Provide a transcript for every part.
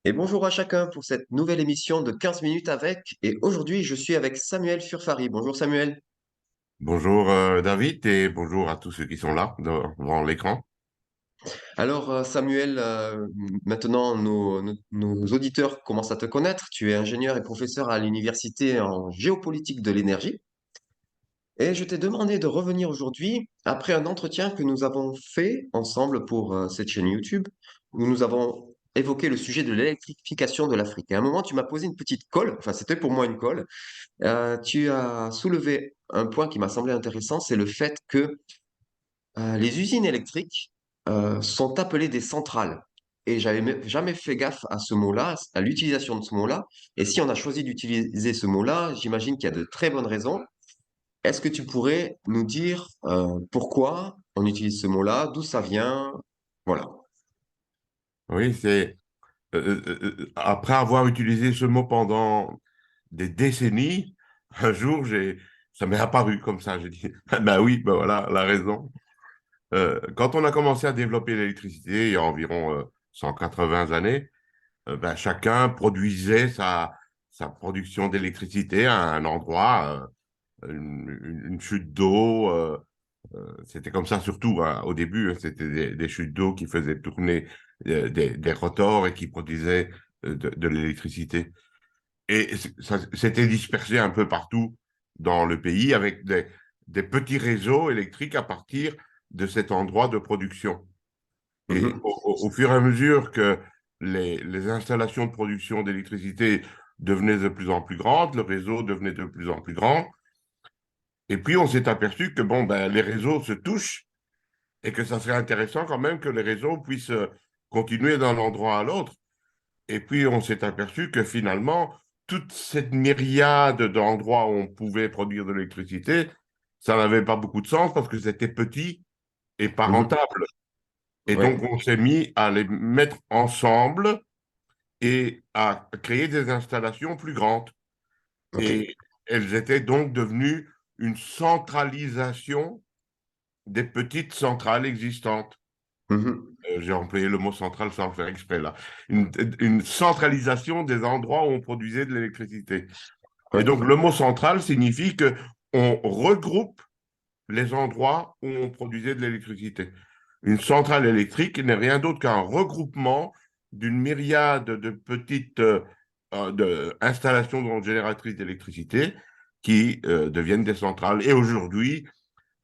Et bonjour à chacun pour cette nouvelle émission de 15 minutes avec. Et aujourd'hui, je suis avec Samuel Furfari. Bonjour Samuel. Bonjour David et bonjour à tous ceux qui sont là devant l'écran. Alors Samuel, maintenant nos auditeurs commencent à te connaître. Tu es ingénieur et professeur à l'université en géopolitique de l'énergie. Et je t'ai demandé de revenir aujourd'hui après un entretien que nous avons fait ensemble pour cette chaîne YouTube, où nous avons évoqué le sujet de l'électrification de l'Afrique. Et à un moment, tu m'as posé une petite colle, enfin c'était pour moi une colle. Tu as soulevé un point qui m'a semblé intéressant, c'est le fait que les usines électriques sont appelées des centrales. Et j'avais jamais fait gaffe à ce mot-là, à l'utilisation de ce mot-là. Et si on a choisi d'utiliser ce mot-là, j'imagine qu'il y a de très bonnes raisons. Est-ce que tu pourrais nous dire pourquoi on utilise ce mot-là, d'où ça vient? Voilà. Oui, c'est après avoir utilisé ce mot pendant des décennies, un jour ça m'est apparu comme ça. J'ai dit, ben oui, ben voilà la raison. Quand on a commencé à développer l'électricité il y a environ 180 années, ben, chacun produisait sa production d'électricité à un endroit, une chute d'eau. C'était comme ça surtout hein, au début, hein, c'était des chutes d'eau qui faisaient tourner des rotors et qui produisaient de l'électricité. Et ça s'était dispersé un peu partout dans le pays avec des petits réseaux électriques à partir de cet endroit de production. Et Mhm, au fur et à mesure que les installations de production d'électricité devenaient de plus en plus grandes, le réseau devenait de plus en plus grand, et puis on s'est aperçu que bon, ben, les réseaux se touchent et que ça serait intéressant quand même que les réseaux puissent continuer d'un endroit à l'autre. Et puis on s'est aperçu que finalement, toute cette myriade d'endroits où on pouvait produire de l'électricité, ça n'avait pas beaucoup de sens parce que c'était petit et pas mhm. rentable. Et Ouais, donc on s'est mis à les mettre ensemble et à créer des installations plus grandes. ok. Et elles étaient donc devenues une centralisation des petites centrales existantes. Mhm. J'ai employé le mot central sans le faire exprès là. Une centralisation des endroits où on produisait de l'électricité. Et Ouais. donc le mot central signifie que on regroupe les endroits où on produisait de l'électricité. Une centrale électrique n'est rien d'autre qu'un regroupement d'une myriade de petites installations génératrices d'électricité qui deviennent des centrales. Et aujourd'hui,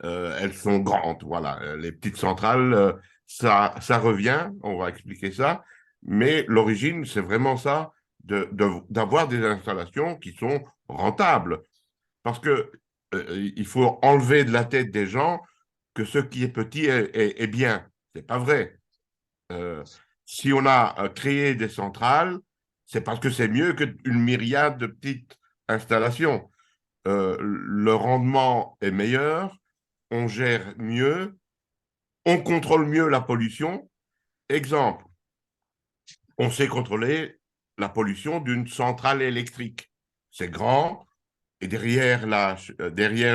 elles sont grandes. Voilà, les petites centrales, ça revient, on va expliquer ça, mais l'origine, c'est vraiment ça, d'avoir des installations qui sont rentables. Parce que il faut enlever de la tête des gens que ce qui est petit est bien. C'est pas vrai. Euh, si on a créé des centrales, c'est parce que c'est mieux qu'une myriade de petites installations. Le rendement est meilleur, on gère mieux, on contrôle mieux la pollution. Exemple, on sait contrôler la pollution d'une centrale électrique. C'est grand, et derrière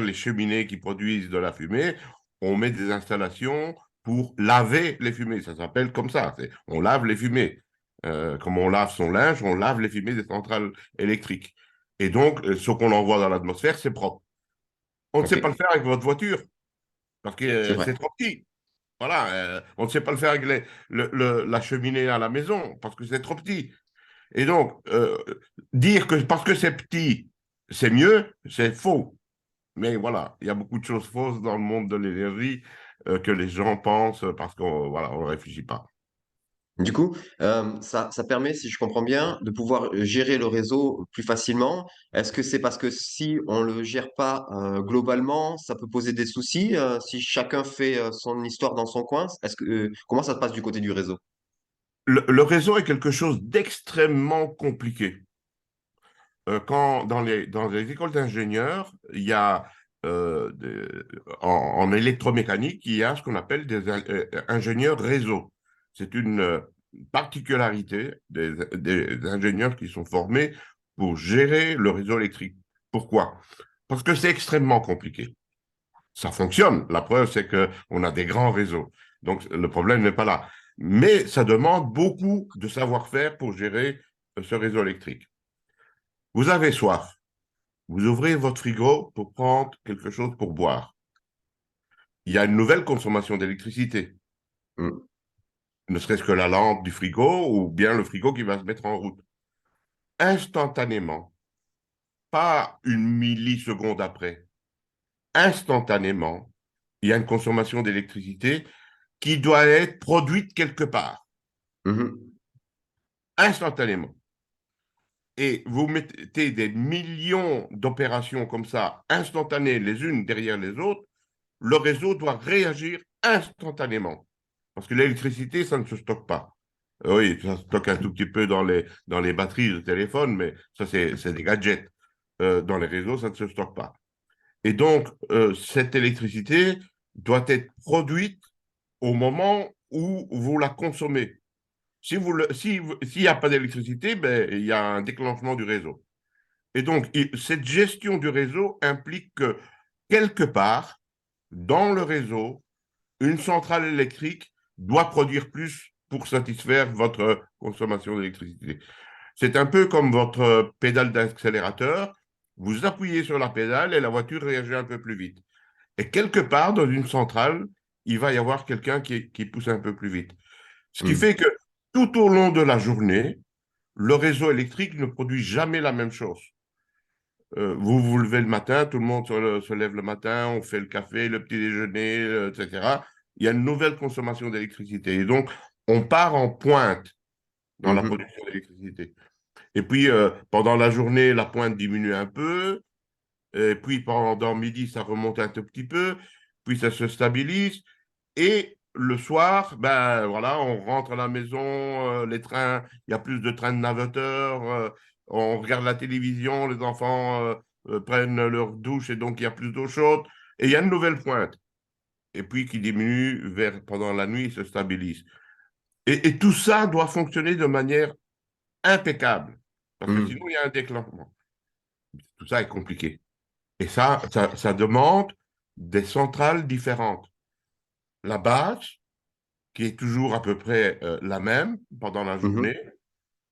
les cheminées qui produisent de la fumée, on met des installations pour laver les fumées. Ça s'appelle comme ça. On lave les fumées. Comme on lave son linge, on lave les fumées des centrales électriques. Et donc, ce qu'on envoie dans l'atmosphère, c'est propre. On ne Ok. sait pas le faire avec votre voiture parce que C'est vrai. c'est trop petit. Voilà, on ne sait pas le faire avec la cheminée à la maison parce que c'est trop petit. Et donc, dire que parce que c'est petit, c'est mieux, c'est faux. Mais voilà, il y a beaucoup de choses fausses dans le monde de l'énergie que les gens pensent parce qu'on voilà, on ne réfléchit pas. Du coup, ça permet, si je comprends bien, de pouvoir gérer le réseau plus facilement. Est-ce que c'est parce que si on le gère pas globalement, ça peut poser des soucis si chacun fait son histoire dans son coin? Comment ça se passe du côté du réseau? Le réseau est quelque chose d'extrêmement compliqué. Quand dans les écoles d'ingénieurs, il y a en électromécanique, il y a ce qu'on appelle des ingénieurs réseau. C'est une particularité des ingénieurs qui sont formés pour gérer le réseau électrique. Pourquoi? Parce que c'est extrêmement compliqué. Ça fonctionne. La preuve, c'est qu'on a des grands réseaux. Donc, le problème n'est pas là. Mais ça demande beaucoup de savoir-faire pour gérer ce réseau électrique. Vous avez soif. Vous ouvrez votre frigo pour prendre quelque chose pour boire. Il y a une nouvelle consommation d'électricité, Mm. ne serait-ce que la lampe du frigo ou bien le frigo qui va se mettre en route. Instantanément, pas une milliseconde après, instantanément, il y a une consommation d'électricité qui doit être produite quelque part, Mhm. instantanément. Et vous mettez des millions d'opérations comme ça, instantanées, les unes derrière les autres, le réseau doit réagir instantanément. Parce que l'électricité, ça ne se stocke pas. Oui, ça se stocke un tout petit peu dans les batteries de téléphone, mais ça, c'est des gadgets. Dans les réseaux, ça ne se stocke pas. Et donc, cette électricité doit être produite au moment où vous la consommez. S'il n'y a pas d'électricité, ben, il y a un déclenchement du réseau. Et donc, cette gestion du réseau implique que, quelque part, dans le réseau, une centrale électrique doit produire plus pour satisfaire votre consommation d'électricité. C'est un peu comme votre pédale d'accélérateur. Vous appuyez sur la pédale et la voiture réagit un peu plus vite. Et quelque part, dans une centrale, il va y avoir quelqu'un qui pousse un peu plus vite. Ce qui Mm. fait que tout au long de la journée, le réseau électrique ne produit jamais la même chose. Vous vous levez le matin, tout le monde se lève le matin, on fait le café, le petit déjeuner, etc. Il y a une nouvelle consommation d'électricité. Et donc, on part en pointe dans la Mhm. production d'électricité. Et puis, pendant la journée, la pointe diminue un peu. Et puis, pendant midi, ça remonte un tout petit peu. Puis, ça se stabilise. Et le soir, ben voilà, on rentre à la maison, les trains, il y a plus de trains de navetteurs, on regarde la télévision, les enfants prennent leur douche et donc il y a plus d'eau chaude. Et il y a une nouvelle pointe. Et puis qui diminue pendant la nuit, il se stabilise. Et tout ça doit fonctionner de manière impeccable. Parce que Mm. sinon, il y a un déclenchement. Tout ça est compliqué. Et ça demande des centrales différentes. La base, qui est toujours à peu près la même pendant la Mhm. journée,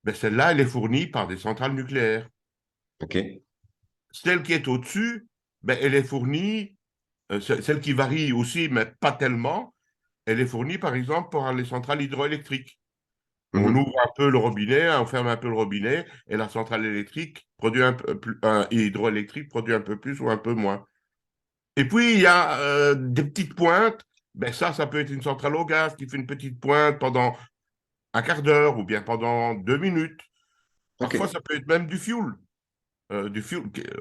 ben celle-là, elle est fournie par des centrales nucléaires. OK. Celle qui est au-dessus, ben, elle est fournie, celle qui varie aussi, mais pas tellement, elle est fournie par exemple par les centrales hydroélectriques. On Mhm. ouvre un peu le robinet, on ferme un peu le robinet, et la centrale électrique produit un peu plus, hydroélectrique produit un peu plus ou un peu moins. Et puis, il y a des petites pointes. Ben ça peut être une centrale au gaz qui fait une petite pointe pendant un quart d'heure ou bien pendant 2 minutes. Parfois, OK. ça peut être même du fuel.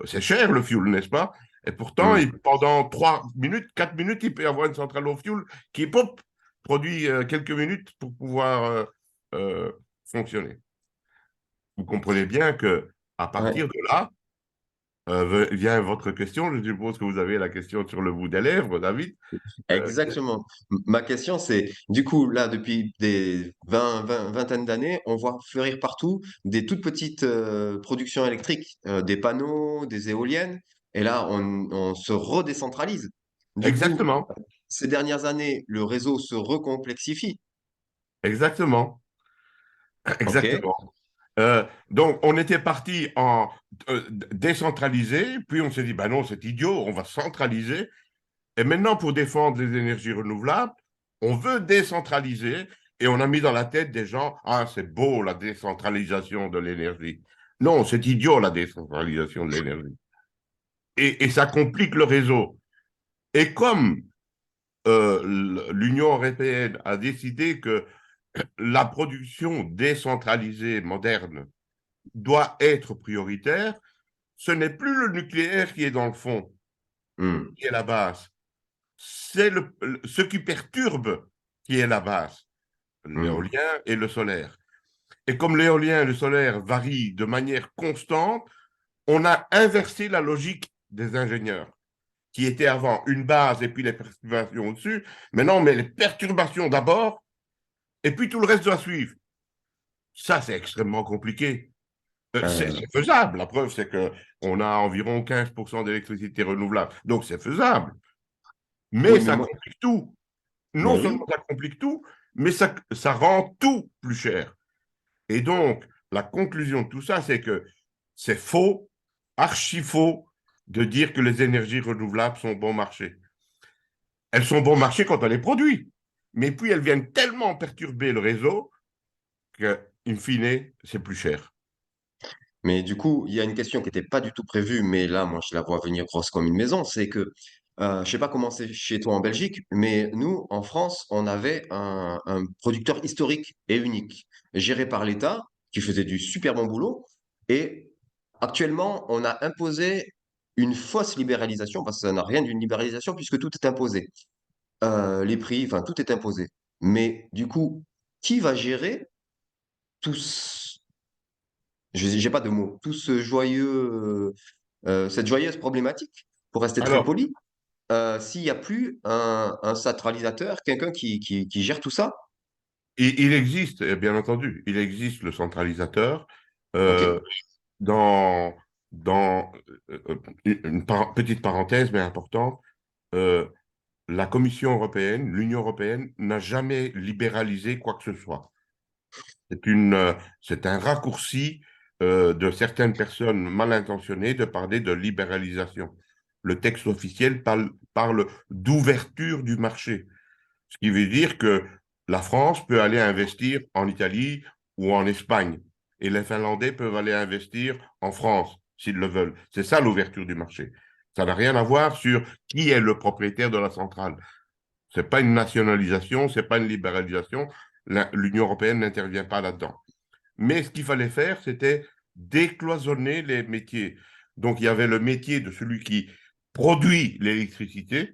C'est cher le fuel, n'est-ce pas? Et pourtant, Mm. pendant 3 minutes, 4 minutes, il peut y avoir une centrale au fuel qui, pop, produit quelques minutes pour pouvoir euh, fonctionner. Vous comprenez bien que à Ouais. partir de là, vient votre question. Je suppose que vous avez la question sur le bout des lèvres, David. Euh, Exactement. Ma question, c'est, du coup, là, depuis des vingtaine d'années, on voit fleurir partout des toutes petites productions électriques, des panneaux, des éoliennes, et là, on se redécentralise. Du coup, exactement, ces dernières années, le réseau se recomplexifie. exactement, OK? exactement. Donc, on était parti en décentraliser, puis on s'est dit, ben non, c'est idiot, on va centraliser. Et maintenant, pour défendre les énergies renouvelables, on veut décentraliser et on a mis dans la tête des gens, ah, c'est beau la décentralisation de l'énergie. Non, c'est idiot la décentralisation de l'énergie. Et ça complique le réseau. Et comme l'Union européenne a décidé que la production décentralisée moderne doit être prioritaire, ce n'est plus le nucléaire qui est dans le fond, Hmm. qui est la base. C'est ce qui perturbe qui est la base, Hmm. l'éolien et le solaire. Et comme l'éolien et le solaire varient de manière constante, on a inversé la logique des ingénieurs, qui était avant une base et puis les perturbations au-dessus. Maintenant, on met les perturbations d'abord et puis tout le reste doit suivre. Ça, c'est extrêmement compliqué. C'est Euh, faisable. La preuve, c'est qu'on a environ 15% d'électricité renouvelable. Donc, c'est faisable. Mais oui, mais ça moi, complique tout. Non ben oui. seulement ça complique tout, mais ça rend tout plus cher. Et donc, la conclusion de tout ça, c'est que c'est faux, archi faux, de dire que les énergies renouvelables sont bon marché. Elles sont bon marché quand on les produit. Mais puis, elles viennent tellement perturber le réseau que, in fine, c'est plus cher. Mais du coup, il y a une question qui n'était pas du tout prévue, mais là, moi, je la vois venir grosse comme une maison. C'est que, je sais pas comment c'est chez toi en Belgique, mais nous, en France, on avait un producteur historique et unique, géré par l'État, qui faisait du super bon boulot. Et actuellement, on a imposé une fausse libéralisation, parce que ça n'a rien d'une libéralisation, puisque tout est imposé. Les prix, enfin, tout est imposé. Mais du coup, qui va gérer tous, j'ai pas de mots, tout ce joyeux, cette joyeuse problématique, pour rester très Alors, poli, s'il n'y a plus un centralisateur, quelqu'un qui gère tout ça? il existe, bien entendu, il existe le centralisateur. Ok. Euh, dans dans une petite parenthèse, mais importante, euh, la Commission européenne, l'Union européenne n'a jamais libéralisé quoi que ce soit. C'est un raccourci de certaines personnes mal intentionnées de parler de libéralisation. Le texte officiel parle d'ouverture du marché, ce qui veut dire que la France peut aller investir en Italie ou en Espagne, et les Finlandais peuvent aller investir en France s'ils le veulent. C'est ça l'ouverture du marché. Ça n'a rien à voir sur qui est le propriétaire de la centrale. C'est pas une nationalisation, c'est pas une libéralisation. L'Union européenne n'intervient pas là-dedans. Mais ce qu'il fallait faire, c'était décloisonner les métiers. Donc, il y avait le métier de celui qui produit l'électricité,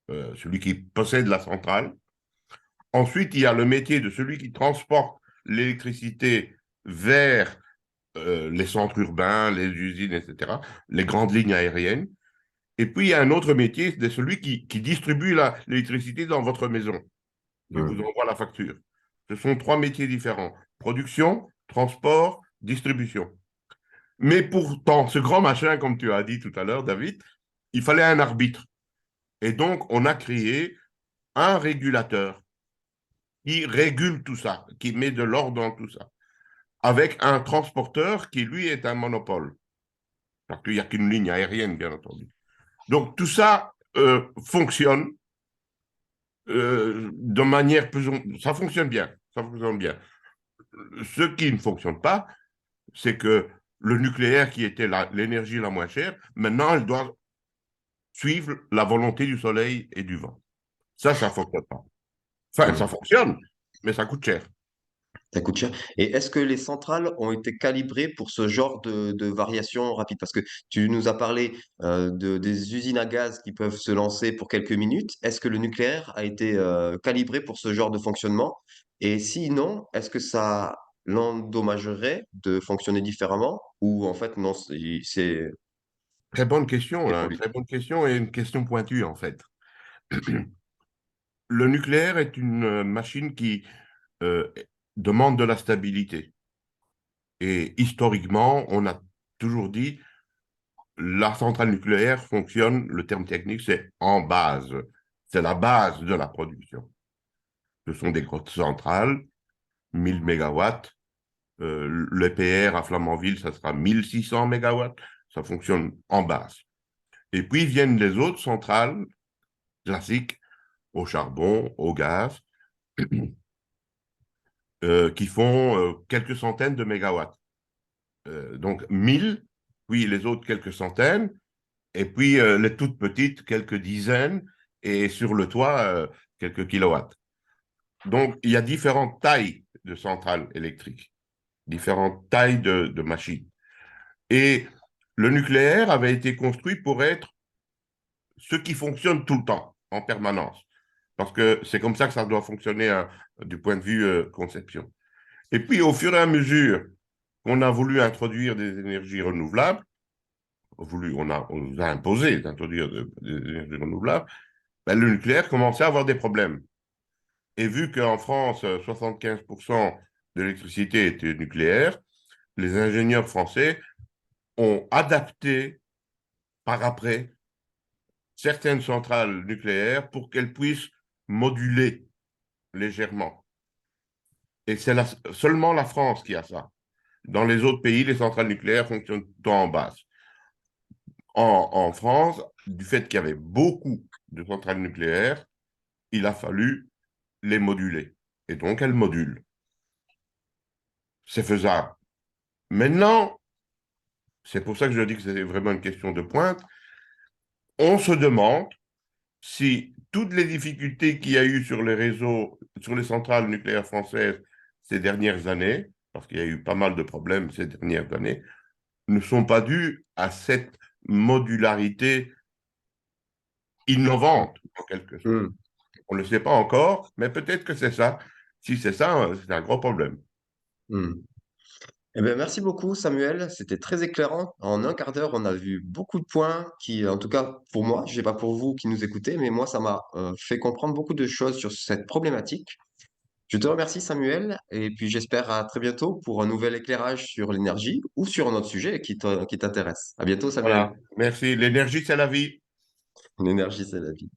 celui qui possède la centrale. Ensuite, il y a le métier de celui qui transporte l'électricité vers les centres urbains, les usines, etc., les grandes lignes aériennes. Et puis, il y a un autre métier, c'est celui qui distribue l'électricité dans votre maison et vous Hmm. envoie la facture. Ce sont trois métiers différents. Production, transport, distribution. Mais pourtant, ce grand machin, comme tu as dit tout à l'heure, David, il fallait un arbitre. Et donc, on a créé un régulateur qui régule tout ça, qui met de l'ordre dans tout ça, avec un transporteur qui, lui, est un monopole, parce qu'il n'y a qu'une ligne aérienne, bien entendu. Donc, tout ça fonctionne de manière plus... Ça fonctionne bien, ça fonctionne bien. Ce qui ne fonctionne pas, c'est que le nucléaire, qui était l'énergie la moins chère, maintenant, elle doit suivre la volonté du soleil et du vent. Ça ne fonctionne pas. Enfin, ça Hmm. fonctionne, mais ça coûte cher. Ça coûte cher. Et est-ce que les centrales ont été calibrées pour ce genre de variation rapide? Parce que tu nous as parlé des usines à gaz qui peuvent se lancer pour quelques minutes. Est-ce que le nucléaire a été calibré pour ce genre de fonctionnement? Et sinon, est-ce que ça l'endommagerait de fonctionner différemment? Ou en fait, non, Très bonne question, c'est là, pour lui. très bonne question et une question pointue, en fait. Le nucléaire est une machine qui euh, demande de la stabilité. Et historiquement, on a toujours dit la centrale nucléaire fonctionne, le terme technique, c'est en base. C'est la base de la production. Ce sont des grosses centrales, 1000 mégawatts. L'EPR à Flamanville, ça sera 1600 mégawatts. Ça fonctionne en base. Et puis viennent les autres centrales classiques au charbon, au gaz, qui font quelques centaines de mégawatts. Donc 1000, puis les autres quelques centaines, et puis les toutes petites quelques dizaines, et sur le toit quelques kilowatts. Donc il y a différentes tailles de centrales électriques, différentes tailles de machines. Et le nucléaire avait été construit pour être ce qui fonctionne tout le temps, en permanence. Parce que c'est comme ça que ça doit fonctionner du point de vue conception. Et puis, au fur et à mesure qu'on a voulu introduire des énergies renouvelables, on nous a imposé d'introduire des énergies renouvelables, ben, le nucléaire commençait à avoir des problèmes. Et vu qu'en France, 75% de l'électricité était nucléaire, les ingénieurs français ont adapté par après certaines centrales nucléaires pour qu'elles puissent moduler légèrement. Et c'est seulement la France qui a ça. Dans les autres pays, les centrales nucléaires fonctionnent tout en base. En France, du fait qu'il y avait beaucoup de centrales nucléaires, il a fallu les moduler. Et donc, elles modulent. C'est faisable. Maintenant, c'est pour ça que je dis que c'est vraiment une question de pointe. On se demande si toutes les difficultés qu'il y a eu sur les réseaux, sur les centrales nucléaires françaises ces dernières années, parce qu'il y a eu pas mal de problèmes ces dernières années, ne sont pas dues à cette modularité innovante, en quelque sorte. Hmm. On ne le sait pas encore, mais peut-être que c'est ça. Si c'est ça, c'est un gros problème. Hmm. Eh bien, merci beaucoup, Samuel. C'était très éclairant. En un quart d'heure, on a vu beaucoup de points qui, en tout cas, pour moi, je sais pas pour vous qui nous écoutez, mais moi, ça m'a fait comprendre beaucoup de choses sur cette problématique. Je te remercie, Samuel, et puis j'espère à très bientôt pour un nouvel éclairage sur l'énergie ou sur un autre sujet qui t'intéresse. À bientôt, Samuel. Voilà. Merci. L'énergie, c'est la vie. L'énergie, c'est la vie.